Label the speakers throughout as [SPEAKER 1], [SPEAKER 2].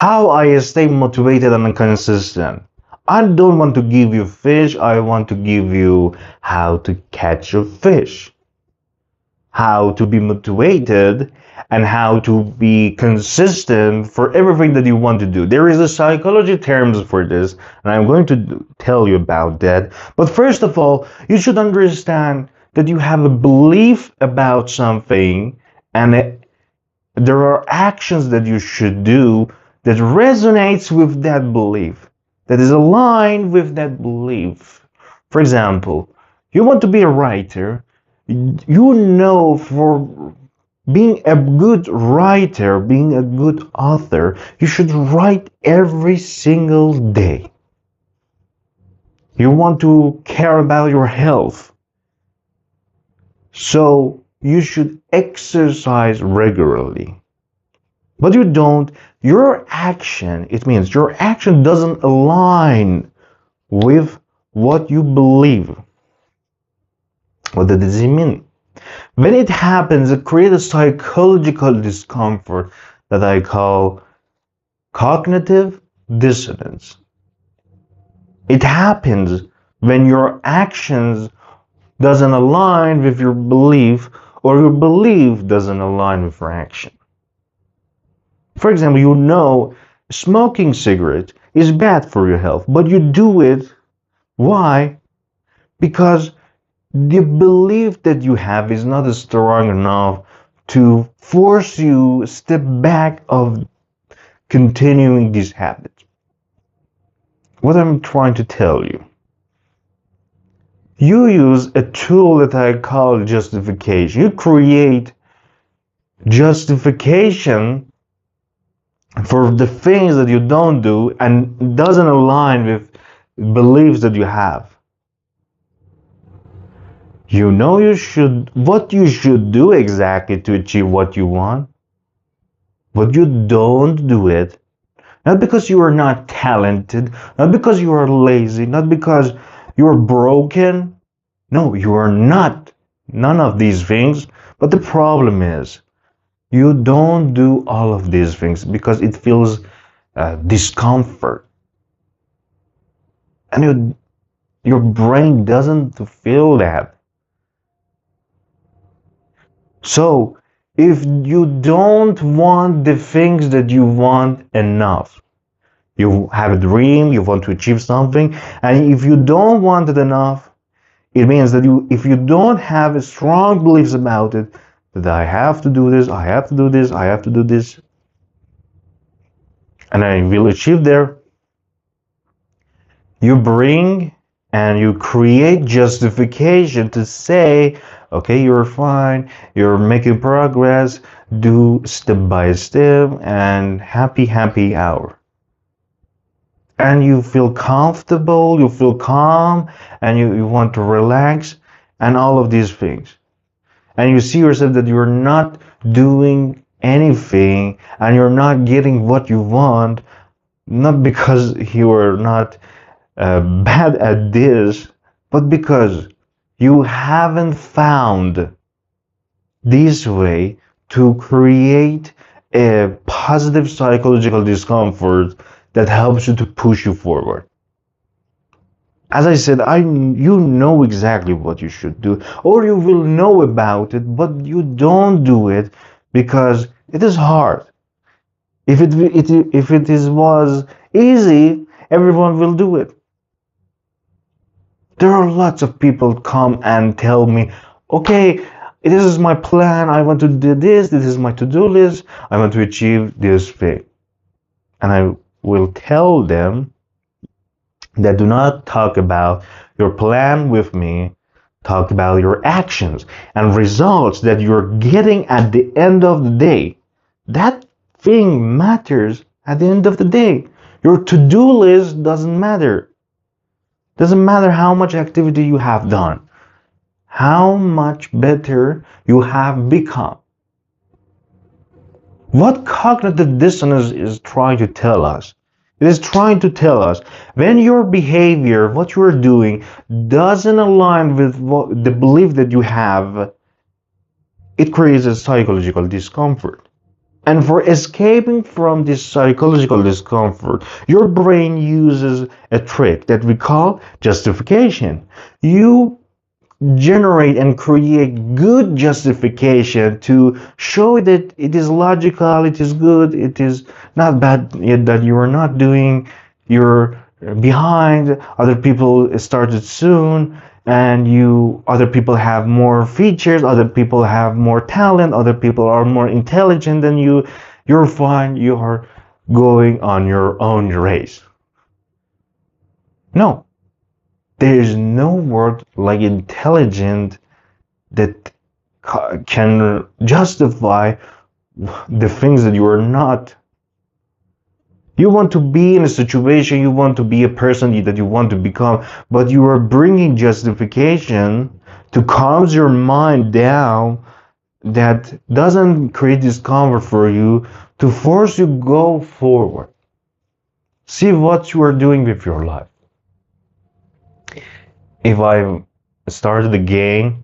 [SPEAKER 1] How I stay motivated and consistent. I don't want to give you fish, I want to give you how to catch a fish, how to be motivated, and how to be consistent for everything that you want to do. There is a psychology terms for this, and I'm going to tell you about that. But first of all, you should understand that you have a belief about something, and there are actions that you should do that resonates with that belief, that is aligned with that belief. For example, you want to be a writer. You know, for being a good writer, being a good author, you should write every single day. You want to care about your health, so you should exercise regularly. But you don't, your action, it means your action doesn't align with what you believe. What does it mean? When it happens, it creates a psychological discomfort that I call cognitive dissonance. It happens when your actions doesn't align with your belief, or your belief doesn't align with your action. For example, you know smoking cigarettes is bad for your health, but you do it. Why? Because the belief that you have is not strong enough to force you step back of continuing this habit. What I'm trying to tell you, you use a tool that I call justification. You create justification for the things that you don't do and doesn't align with beliefs that you have. You know what you should do exactly to achieve what you want, but you don't do it. Not because you are not talented, not because you are lazy, not because you are broken. No, you are not. None of these things. But the problem is, you don't do all of these things because it feels discomfort. And your brain doesn't feel that. So, if you don't want the things that you want enough, you have a dream, you want to achieve something, and if you don't want it enough, it means that if you don't have strong beliefs about it, that I have to do this, I have to do this, I have to do this, and I will achieve there, you bring and you create justification to say, okay, you're fine, you're making progress, do step by step, and happy hour. And you feel comfortable, you feel calm, and you want to relax, and all of these things. And you see yourself that you're not doing anything, and you're not getting what you want, not because you're not bad at this, but because you haven't found this way to create a positive psychological discomfort that helps you to push you forward. As I said, you know exactly what you should do, or you will know about it, but you don't do it because it is hard. If it was easy, everyone will do it. There are lots of people come and tell me, okay, this is my plan, I want to do this is my to-do list, I want to achieve this thing. And I will tell them that do not talk about your plan with me, talk about your actions and results that you're getting at the end of the day. That thing matters at the end of the day. Your to-do list doesn't matter. Doesn't matter how much activity you have done, how much better you have become. What cognitive dissonance is trying to tell us? It is trying to tell us when your behavior, what you are doing, doesn't align with the belief that you have, it creates a psychological discomfort. And for escaping from this psychological discomfort, your brain uses a trick that we call justification. You generate and create good justification to show that it is logical, it is good, it is not bad, yet that you are not doing, you're behind, other people started soon, and you other people have more features, other people have more talent, other people are more intelligent than you, you're fine, you are going on your own race. No, there is no word like intelligent that can justify the things that you are not. You want to be in a situation, you want to be a person that you want to become, but you are bringing justification to calm your mind down that doesn't create discomfort for you, to force you go forward. See what you are doing with your life. If I started again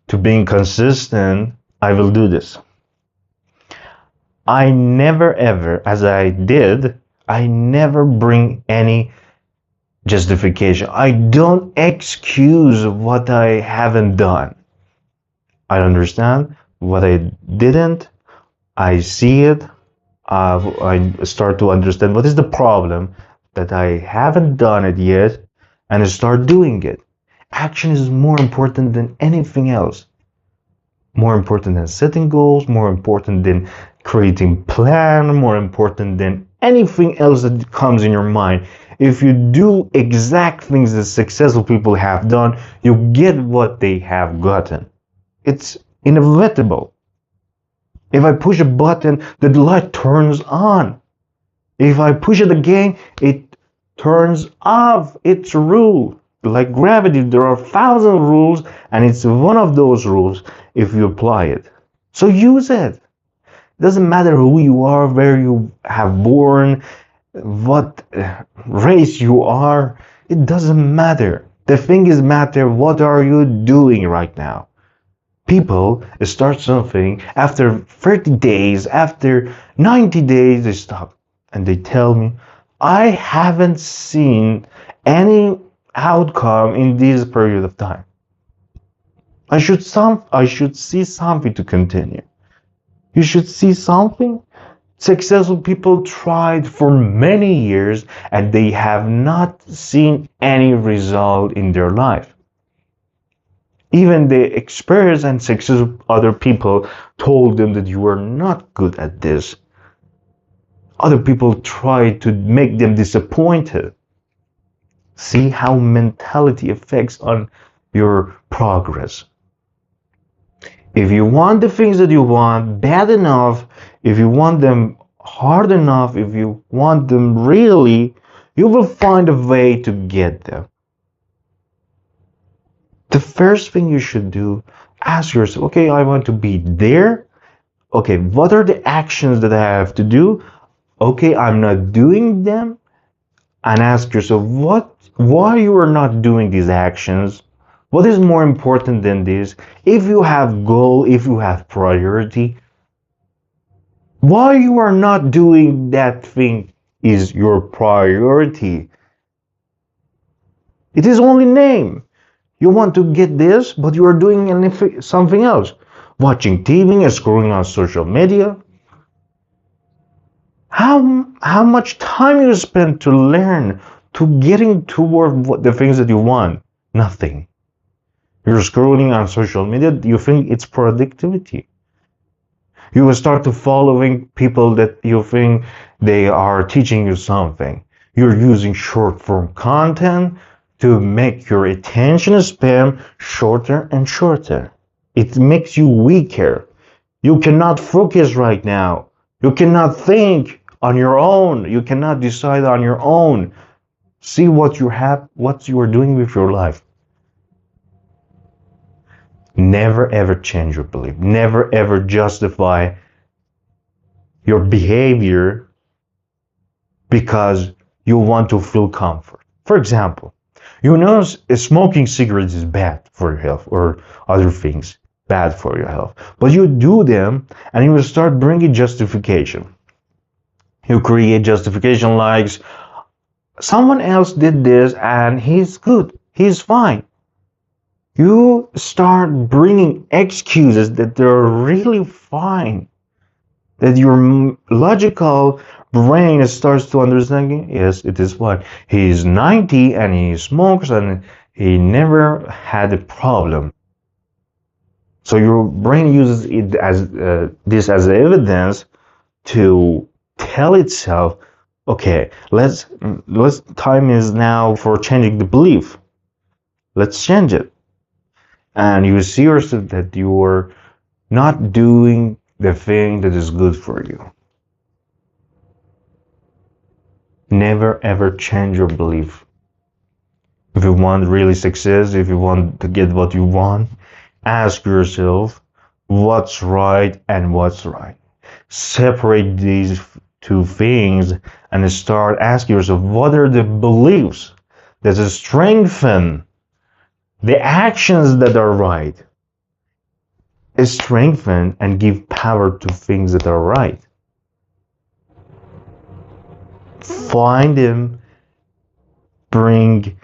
[SPEAKER 1] to being consistent, I will do this. I never ever, as I did, I never bring any justification. I don't excuse what I haven't done. I understand what I didn't. I see it. I start to understand what is the problem that I haven't done it yet, and I start doing it. Action is more important than anything else. More important than setting goals, more important than creating plan, more important than anything else that comes in your mind. If you do exact things that successful people have done, you get what they have gotten. It's inevitable. If I push a button, the light turns on. If I push it again, it turns off. It's a rule. Like gravity, there are 1,000 rules, and it's one of those rules if you apply it. So use it. It doesn't matter who you are, where you have born, what race you are. It doesn't matter. The thing is matter, what are you doing right now? People start something, after 30 days, after 90 days, they stop. And they tell me, I haven't seen any outcome in this period of time. I should see something to continue. You should see something. Successful people tried for many years and they have not seen any result in their life. Even the experienced and successful other people told them that you are not good at this. Other people tried to make them disappointed. See how mentality affects on your progress. If you want the things that you want bad enough, if you want them hard enough, if you want them really, you will find a way to get them. The first thing you should do, ask yourself, okay, I want to be there. Okay, what are the actions that I have to do? Okay, I'm not doing them. And ask yourself, why you are not doing these actions? What is more important than this? If you have goal, if you have priority, why you are not doing that thing is your priority. It is only name. You want to get this, but you are doing something else. Watching TV and scrolling on social media. How much time you spend to learn, to getting toward the things that you want? Nothing. You're scrolling on social media, you think it's productivity. You will start to following people that you think they are teaching you something. You're using short form content to make your attention span shorter and shorter. It makes you weaker. You cannot focus right now. You cannot think on your own. You cannot decide on your own. See what you are doing with your life. Never ever change your belief. Never ever justify your behavior because you want to feel comfort. For example, you know smoking cigarettes is bad for your health or other things. bad for your health. But you do them and you will start bringing justification. You create justification like someone else did this and he's good, he's fine. You start bringing excuses that they're really fine, that your logical brain starts to understand. Yes, it is fine. He's 90 and he smokes and he never had a problem. So your brain uses it as this as evidence to tell itself, okay, let's time is now for changing the belief. Let's change it. And you see yourself that you're not doing the thing that is good for you. Never ever change your belief. If you want really success, if you want to get what you want, ask yourself what's right and what's right. Separate these two things and start asking yourself what are the beliefs that strengthen the actions that are right. Strengthen and give power to things that are right. Find them, bring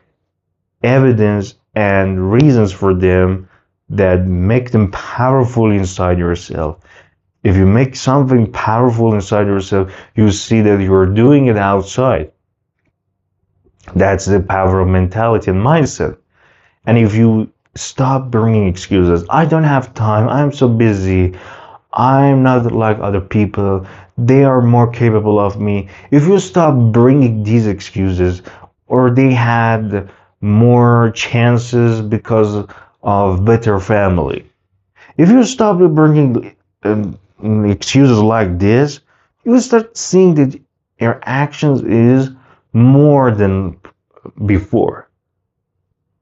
[SPEAKER 1] evidence and reasons for them that make them powerful inside yourself. If you make something powerful inside yourself, you see that you're doing it outside. That's the power of mentality and mindset. And if you stop bringing excuses, I don't have time, I'm so busy, I'm not like other people, they are more capable of me. If you stop bringing these excuses, or they had more chances because of better family, if you stop bringing excuses like this, you will start seeing that your actions is more than before.